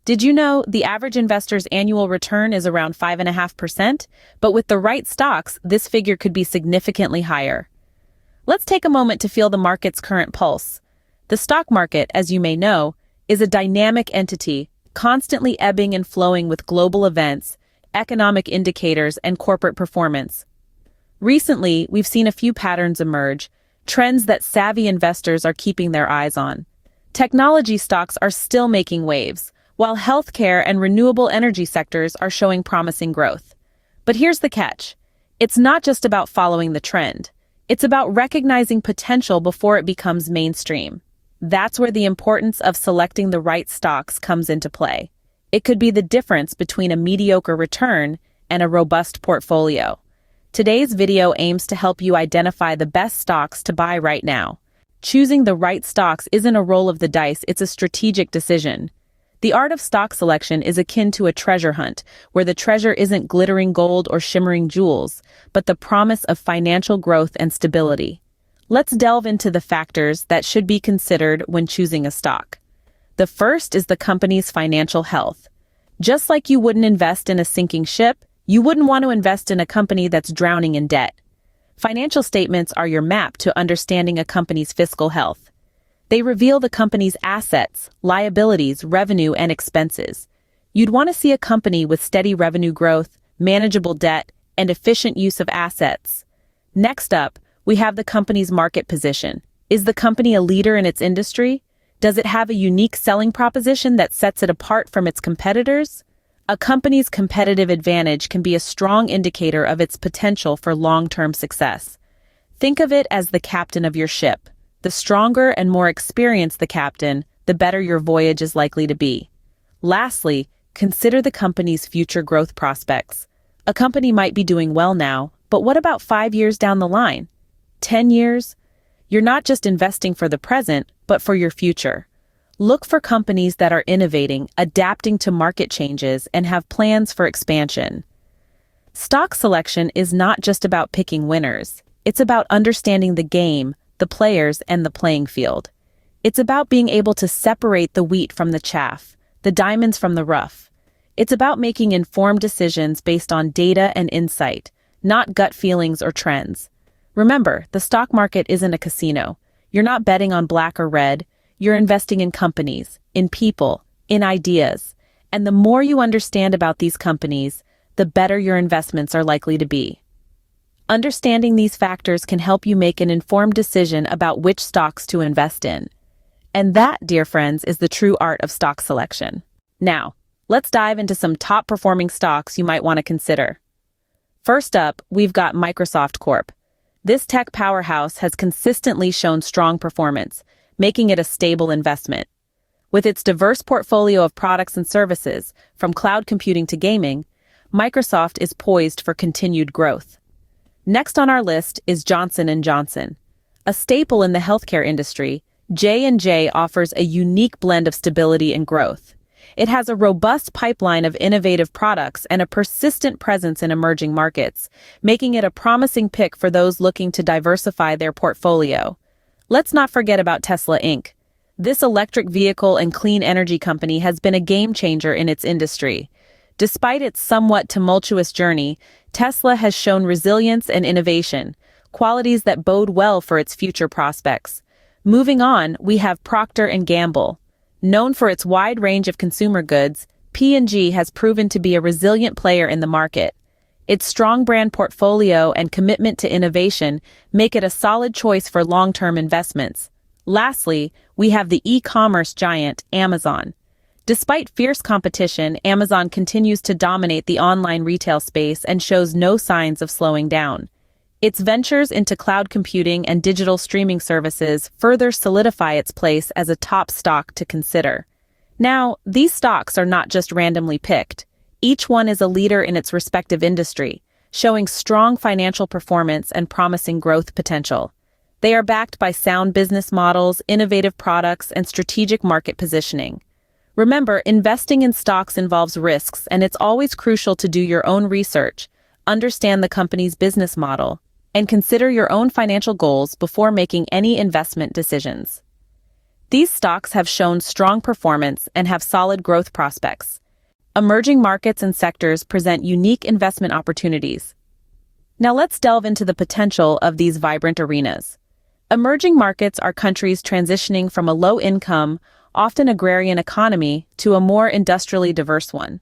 Did you know the average investor's annual return is around 5.5%? But with the right stocks, this figure could be significantly higher. Let's take a moment to feel the market's current pulse. The stock market, as you may know, is a dynamic entity, constantly ebbing and flowing with global events, economic indicators, and corporate performance. Recently, we've seen a few patterns emerge, trends that savvy investors are keeping their eyes on. Technology stocks are still making waves, while healthcare and renewable energy sectors are showing promising growth. But here's the catch. It's not just about following the trend. It's about recognizing potential before it becomes mainstream. That's where the importance of selecting the right stocks comes into play. It could be the difference between a mediocre return and a robust portfolio. Today's video aims to help you identify the best stocks to buy right now. Choosing the right stocks isn't a roll of the dice, it's a strategic decision. The art of stock selection is akin to a treasure hunt, where the treasure isn't glittering gold or shimmering jewels, but the promise of financial growth and stability. Let's delve into the factors that should be considered when choosing a stock. The first is the company's financial health. Just like you wouldn't invest in a sinking ship, you wouldn't want to invest in a company that's drowning in debt. Financial statements are your map to understanding a company's fiscal health. They reveal the company's assets, liabilities, revenue, and expenses. You'd want to see a company with steady revenue growth, manageable debt, and efficient use of assets. Next up, we have the company's market position. Is the company a leader in its industry? Does it have a unique selling proposition that sets it apart from its competitors? A company's competitive advantage can be a strong indicator of its potential for long-term success. Think of it as the captain of your ship. The stronger and more experienced the captain, the better your voyage is likely to be. Lastly, consider the company's future growth prospects. A company might be doing well now, but what about 5 years down the line? 10 years? You're not just investing for the present, but for your future. Look for companies that are innovating, adapting to market changes, and have plans for expansion. Stock selection is not just about picking winners. It's about understanding the game, the players, and the playing field. It's about being able to separate the wheat from the chaff, the diamonds from the rough. It's about making informed decisions based on data and insight, not gut feelings or trends. Remember, the stock market isn't a casino. You're not betting on black or red. You're investing in companies, in people, in ideas. And the more you understand about these companies, the better your investments are likely to be. Understanding these factors can help you make an informed decision about which stocks to invest in. And that, dear friends, is the true art of stock selection. Now, let's dive into some top-performing stocks you might want to consider. First up, we've got Microsoft Corp. This tech powerhouse has consistently shown strong performance, making it a stable investment. With its diverse portfolio of products and services, from cloud computing to gaming, Microsoft is poised for continued growth. Next on our list is Johnson & Johnson. A staple in the healthcare industry, J&J offers a unique blend of stability and growth. It has a robust pipeline of innovative products and a persistent presence in emerging markets, making it a promising pick for those looking to diversify their portfolio. Let's not forget about Tesla Inc. This electric vehicle and clean energy company has been a game changer in its industry. Despite its somewhat tumultuous journey, Tesla has shown resilience and innovation, qualities that bode well for its future prospects. Moving on, we have Procter & Gamble. Known for its wide range of consumer goods, P&G has proven to be a resilient player in the market. Its strong brand portfolio and commitment to innovation make it a solid choice for long-term investments. Lastly, we have the e-commerce giant, Amazon. Despite fierce competition, Amazon continues to dominate the online retail space and shows no signs of slowing down. Its ventures into cloud computing and digital streaming services further solidify its place as a top stock to consider. Now, these stocks are not just randomly picked. Each one is a leader in its respective industry, showing strong financial performance and promising growth potential. They are backed by sound business models, innovative products, and strategic market positioning. Remember, investing in stocks involves risks, and it's always crucial to do your own research, understand the company's business model, and consider your own financial goals before making any investment decisions. These stocks have shown strong performance and have solid growth prospects. Emerging markets and sectors present unique investment opportunities. Now let's delve into the potential of these vibrant arenas. Emerging markets are countries transitioning from a low-income, often agrarian economy to a more industrially diverse one.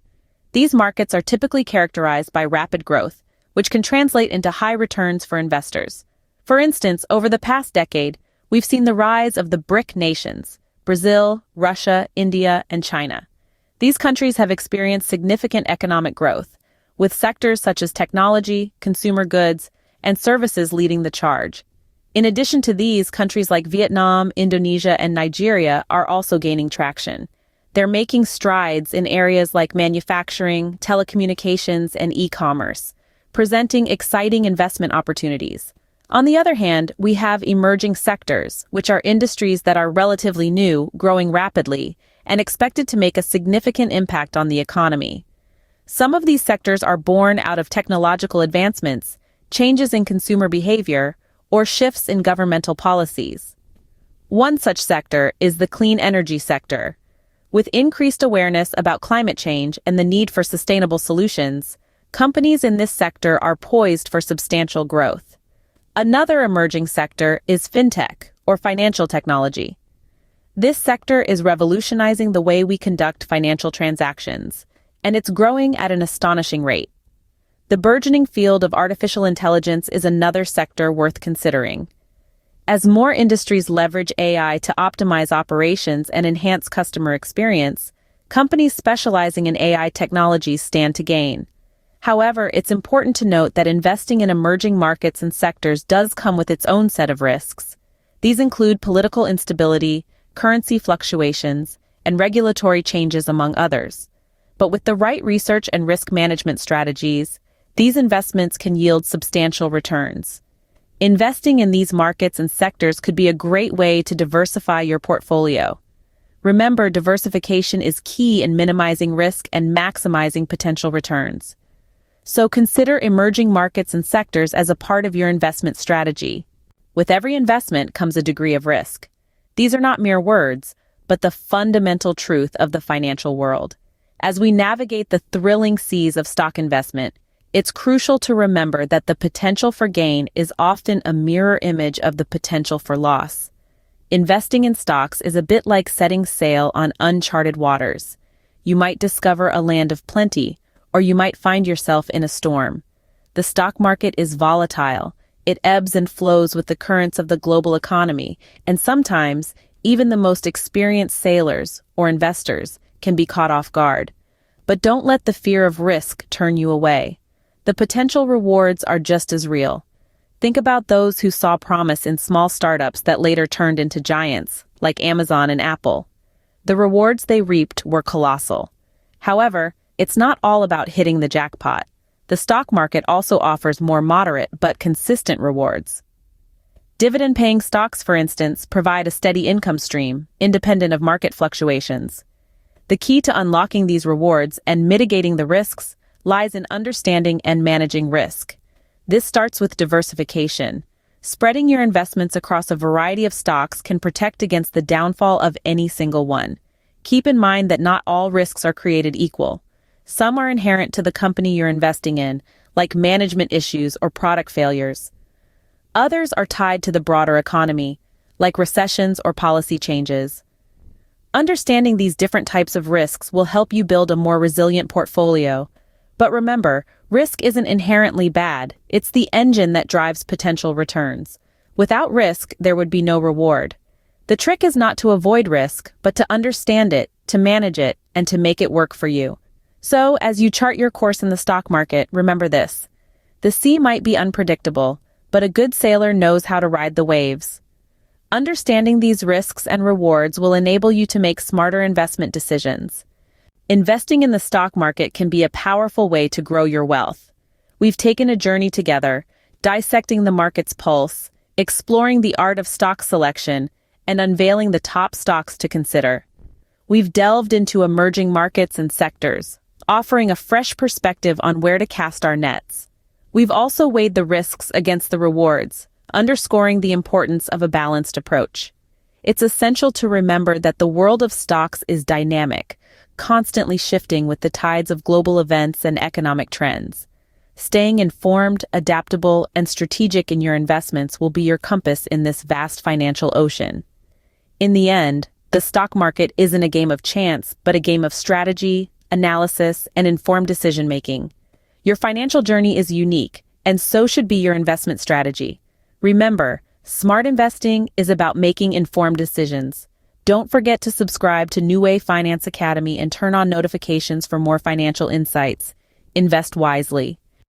These markets are typically characterized by rapid growth, which can translate into high returns for investors. For instance, over the past decade, we've seen the rise of the BRIC nations: Brazil, Russia, India, and China. These countries have experienced significant economic growth, with sectors such as technology, consumer goods, and services leading the charge. In addition to these, countries like Vietnam, Indonesia, and Nigeria are also gaining traction. They're making strides in areas like manufacturing, telecommunications, and e-commerce, presenting exciting investment opportunities. On the other hand, we have emerging sectors, which are industries that are relatively new, growing rapidly, and expected to make a significant impact on the economy. Some of these sectors are born out of technological advancements, changes in consumer behavior, or shifts in governmental policies. One such sector is the clean energy sector. With increased awareness about climate change and the need for sustainable solutions, companies in this sector are poised for substantial growth. Another emerging sector is fintech, or financial technology. This sector is revolutionizing the way we conduct financial transactions, and it's growing at an astonishing rate. The burgeoning field of artificial intelligence is another sector worth considering. As more industries leverage AI to optimize operations and enhance customer experience, companies specializing in AI technologies stand to gain. However, it's important to note that investing in emerging markets and sectors does come with its own set of risks. These include political instability, currency fluctuations, and regulatory changes, among others. But with the right research and risk management strategies, these investments can yield substantial returns. Investing in these markets and sectors could be a great way to diversify your portfolio. Remember, diversification is key in minimizing risk and maximizing potential returns. So consider emerging markets and sectors as a part of your investment strategy. With every investment comes a degree of risk. These are not mere words, but the fundamental truth of the financial world. As we navigate the thrilling seas of stock investment, it's crucial to remember that the potential for gain is often a mirror image of the potential for loss. Investing in stocks is a bit like setting sail on uncharted waters. You might discover a land of plenty, or you might find yourself in a storm. The stock market is volatile. It ebbs and flows with the currents of the global economy, and sometimes even the most experienced sailors or investors can be caught off guard. But don't let the fear of risk turn you away. The potential rewards are just as real. Think about those who saw promise in small startups that later turned into giants, like Amazon and Apple. The rewards they reaped were colossal. However, it's not all about hitting the jackpot. The stock market also offers more moderate but consistent rewards. Dividend-paying stocks, for instance, provide a steady income stream, independent of market fluctuations. The key to unlocking these rewards and mitigating the risks lies in understanding and managing risk. This starts with diversification. Spreading your investments across a variety of stocks can protect against the downfall of any single one. Keep in mind that not all risks are created equal. Some are inherent to the company you're investing in, like management issues or product failures. Others are tied to the broader economy, like recessions or policy changes. Understanding these different types of risks will help you build a more resilient portfolio. But remember, risk isn't inherently bad. It's the engine that drives potential returns. Without risk, there would be no reward. The trick is not to avoid risk, but to understand it, to manage it, and to make it work for you. So, as you chart your course in the stock market, remember this. The sea might be unpredictable, but a good sailor knows how to ride the waves. Understanding these risks and rewards will enable you to make smarter investment decisions. Investing in the stock market can be a powerful way to grow your wealth. We've taken a journey together, dissecting the market's pulse, exploring the art of stock selection, and unveiling the top stocks to consider. We've delved into emerging markets and sectors, offering a fresh perspective on where to cast our nets. We've also weighed the risks against the rewards, underscoring the importance of a balanced approach. It's essential to remember that the world of stocks is dynamic, constantly shifting with the tides of global events and economic trends. Staying informed, adaptable, and strategic in your investments will be your compass in this vast financial ocean. In the end, the stock market isn't a game of chance, but a game of strategy, analysis, and informed decision-making. Your financial journey is unique, and so should be your investment strategy. Remember, smart investing is about making informed decisions. Don't forget to subscribe to New Way Finance Academy and turn on notifications for more financial insights. Invest wisely.